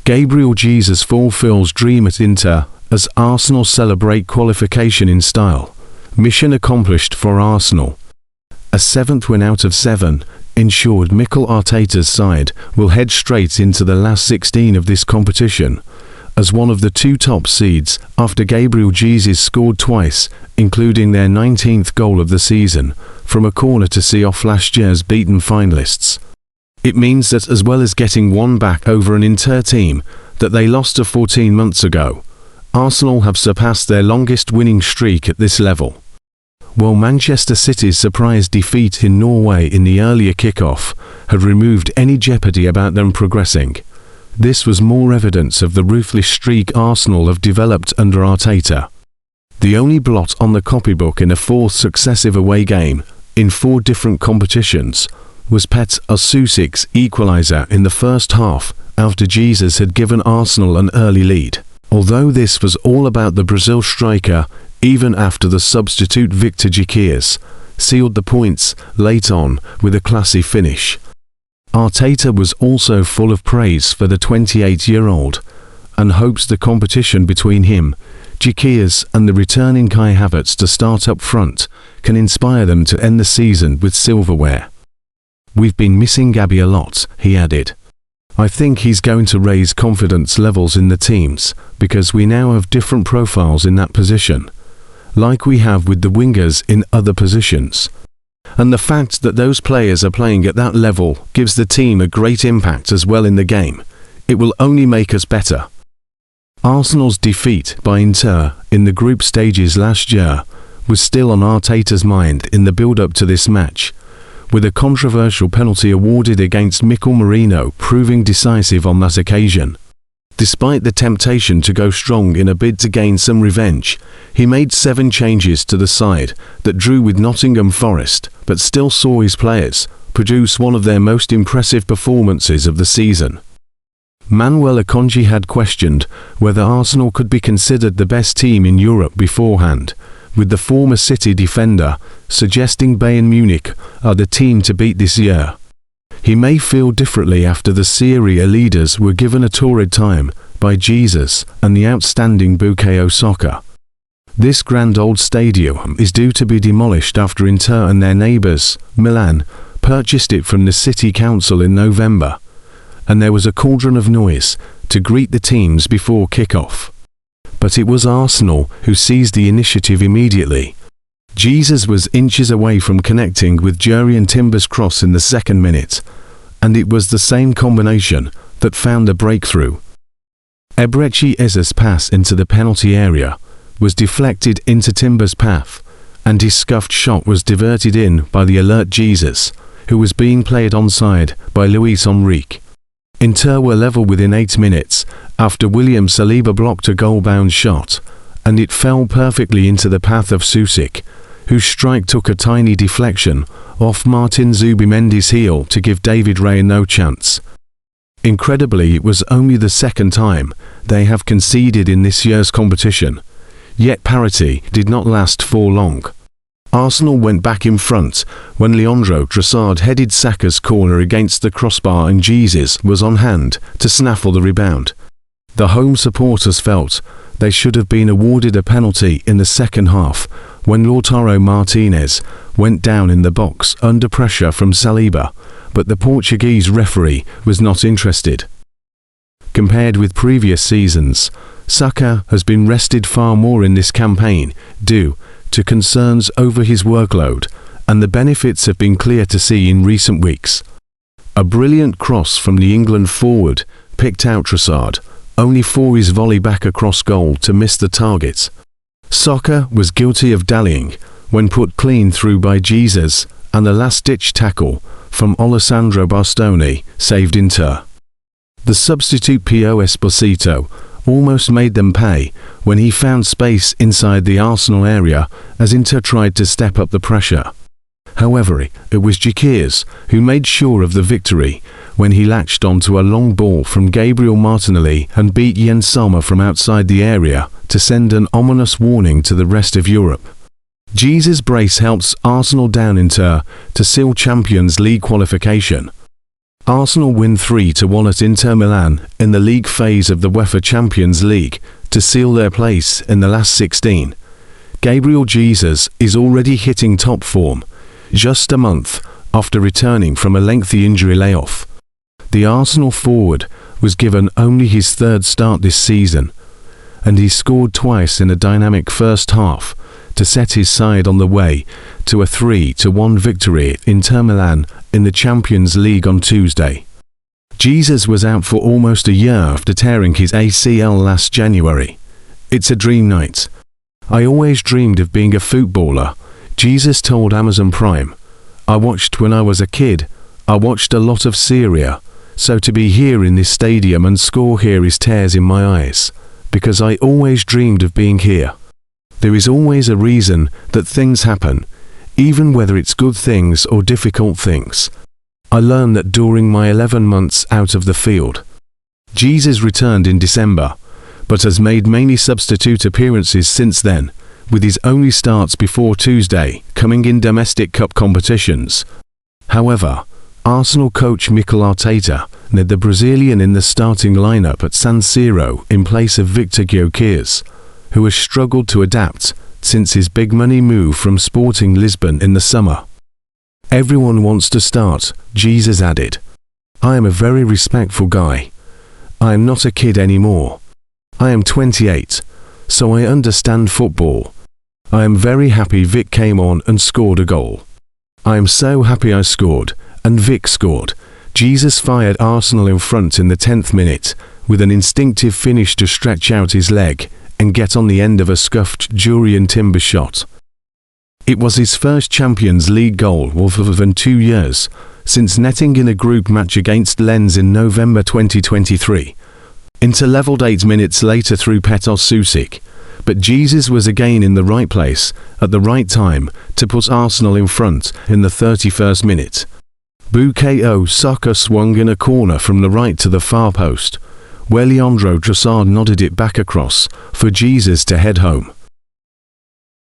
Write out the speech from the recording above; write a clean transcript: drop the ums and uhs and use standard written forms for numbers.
Gabriel Jesus fulfills dream at Inter as Arsenal celebrate qualification in style. Mission accomplished for Arsenal. A 7th win out of 7 ensured Mikel Arteta's side will head straight into the last 16 of this competition as one of the 2 top seeds after Gabriel Jesus scored twice, including their 19th goal of the season, from a corner to see off last year's beaten finalists. It means that as well as getting one back over an Inter team that they lost to 14 months ago, Arsenal have surpassed their longest winning streak at this level. While Manchester City's surprise defeat in Norway in the earlier kick-off had removed any jeopardy about them progressing, this was more evidence of the ruthless streak Arsenal have developed under Arteta. The only blot on the copybook in a 4th successive away game in 4 different competitions was Pet Osusik's equaliser in the first half after Jesus had given Arsenal an early lead. Although this was all about the Brazil striker, even after the substitute Victor Gyökeres sealed the points late on with a classy finish. Arteta was also full of praise for the 28-year-old and hopes the competition between him, Gyökeres and the returning Kai Havertz to start up front can inspire them to end the season with silverware. "We've been missing Gabby a lot," he added. "I think he's going to raise confidence levels in the teams because we now have different profiles in that position, like we have with the wingers in other positions. And the fact that those players are playing at that level gives the team a great impact as well in the game. It will only make us better." Arsenal's defeat by Inter in the group stages last year was still on Arteta's mind in the build-up to this match, with a controversial penalty awarded against Mikel Merino proving decisive on that occasion. Despite the temptation to go strong in a bid to gain some revenge, he made 7 changes to the side that drew with Nottingham Forest, but still saw his players produce one of their most impressive performances of the season. Manuel Akanji had questioned whether Arsenal could be considered the best team in Europe beforehand, with the former City defender suggesting Bayern Munich are the team to beat this year. He may feel differently after the Serie A leaders were given a torrid time by Jesus and the outstanding Bukayo Saka. This grand old stadium is due to be demolished after Inter and their neighbours, Milan, purchased it from the City Council in November, and there was a cauldron of noise to greet the teams before kick-off. But it was Arsenal who seized the initiative immediately. Jesus was inches away from connecting with Jurrien Timber's cross in the 2nd minute, and it was the same combination that found the breakthrough. Eberechi Eze's pass into the penalty area was deflected into Timber's path, and his scuffed shot was diverted in by the alert Jesus, who was being played onside by Luis Enrique. Inter were level within 8 minutes after William Saliba blocked a goal-bound shot, and it fell perfectly into the path of Susik, whose strike took a tiny deflection off Martin Zubimendi's heel to give David Raya no chance. Incredibly, it was only the 2nd time they have conceded in this year's competition, yet parity did not last for long. Arsenal went back in front when Leandro Trossard headed Saka's corner against the crossbar and Jesus was on hand to snaffle the rebound. The home supporters felt they should have been awarded a penalty in the 2nd half when Lautaro Martinez went down in the box under pressure from Saliba, but the Portuguese referee was not interested. Compared with previous seasons, Saka has been rested far more in this campaign due to concerns over his workload, and the benefits have been clear to see in recent weeks. A brilliant cross from the England forward picked out Trossard, only for his volley back across goal to miss the target. Saka was guilty of dallying when put clean through by Jesus, and the last-ditch tackle from Alessandro Bastoni saved Inter. The substitute Pio Esposito almost made them pay when he found space inside the Arsenal area as Inter tried to step up the pressure. However, it was Gyökeres who made sure of the victory when he latched onto a long ball from Gabriel Martinelli and beat Jens Sommer from outside the area to send an ominous warning to the rest of Europe. Jesus' brace helps Arsenal down Inter to seal Champions League qualification. Arsenal win 3-1 at Inter Milan in the league phase of the UEFA Champions League to seal their place in the last 16. Gabriel Jesus is already hitting top form, just a month after returning from a lengthy injury layoff. The Arsenal forward was given only his third start this season, and he scored twice in a dynamic first half to set his side on the way to a 3-1 victory at Inter Milan in the Champions League on Tuesday. Jesus was out for almost a year after tearing his ACL last January. "It's a dream night. I always dreamed of being a footballer," Jesus told Amazon Prime. "I watched when I was a kid. I watched a lot of Serie A, so to be here in this stadium and score here is tears in my eyes, because I always dreamed of being here. There is always a reason that things happen, even whether it's good things or difficult things. I learned that during my 11 months out of the field." Jesus returned in December, but has made mainly substitute appearances since then, with his only starts before Tuesday coming in domestic cup competitions. However, Arsenal coach Mikel Arteta led the Brazilian in the starting lineup at San Siro in place of Victor Gyökeres, who has struggled to adapt since his big money move from Sporting Lisbon in the summer. "Everyone wants to start," Jesus added. "I am a very respectful guy. I am not a kid anymore. I am 28, so I understand football. I am very happy Vic came on and scored a goal. I am so happy I scored, and Vic scored." Jesus fired Arsenal in front in the 10th minute, with an instinctive finish to stretch out his leg and get on the end of a scuffed Jurriën Timber shot. It was his first Champions League goal within 2 years, since netting in a group match against Lens in November 2023. Inter levelled 8 minutes later through Petr Sušić, but Jesus was again in the right place at the right time to put Arsenal in front in the 31st minute. Bukayo Saka swung in a corner from the right to the far post, where Leandro Trossard nodded it back across for Jesus to head home.